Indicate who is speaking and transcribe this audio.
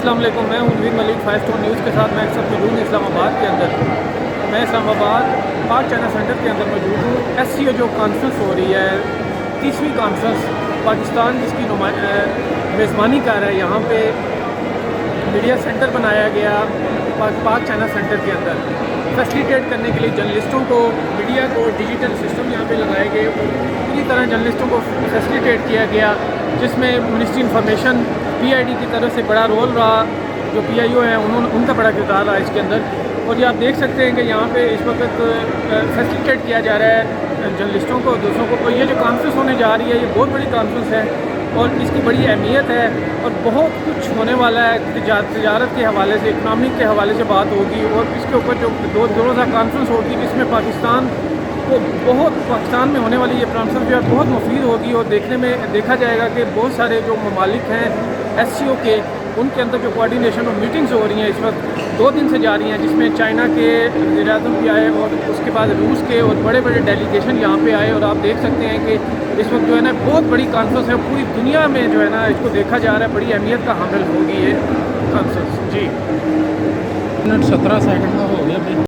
Speaker 1: अस्सलाम वालेकुम। मैं हूं नवीद मलिक 5 स्टार न्यूज़ के साथ। मैं इस वक्त मौजूद हूँ इस्लामाबाद के अंदर। मैं इस्लामाबाद पाक चाइना सेंटर के अंदर मौजूद हूँ। SCO जो कॉन्फ्रेंस हो रही है, 30वीं कॉन्फ्रेंस, पाकिस्तान जिसकी मेज़बानी कर रहा है। यहाँ पे मीडिया सेंटर बनाया गया पाक चाइना सेंटर के अंदर, फैसिलिटेट करने के लिए जर्नलिस्टों को, मीडिया को डिजिटल सिस्टम यहाँ पे लगाए गए और पूरी तरह जर्नलिस्टों को फैसिलिटेट किया गया, जिसमें मिनिस्ट्री इंफॉर्मेशन PID की तरफ से बड़ा रोल रहा। जो PIO हैं उनका बड़ा किरदार रहा इसके अंदर। और ये आप देख सकते हैं कि यहाँ पे इस वक्त फैसिलिटेट किया जा रहा है जर्नलिस्टों को, दूसरों को। और ये जो कॉन्फ्रेंस होने जा रही है, ये बहुत बड़ी कॉन्फ्रेंस है और इसकी बड़ी अहमियत है और बहुत कुछ होने वाला है। तजारत के हवाले से, इकनॉमिक के हवाले से बात होगी और इसके ऊपर जो दो रोज़ा कॉन्फ्रेंस होगी, जिसमें पाकिस्तान में होने वाली ये कॉन्फ्रेंस जो है बहुत मुफीद होगी। और देखने में देखा जाएगा कि बहुत सारे जो ममालिक हैं SCO के, उनके अंदर जो कोऑर्डिनेशन और मीटिंग्स हो रही हैं इस वक्त 2 दिन से जा रही हैं, जिसमें चाइना के वज़ीर-ए-आज़म भी आए और उसके बाद रूस के और बड़े बड़े डेलीगेशन यहाँ पे आए। और आप देख सकते हैं कि इस वक्त जो है ना बहुत बड़ी कॉन्फ्रेंस है, पूरी दुनिया में जो है ना इसको देखा जा रहा है, बड़ी अहमियत का हामिल होगी ये कॉन्फ्रेंस। जी,
Speaker 2: मिनट 17 सेकंड का हो गया।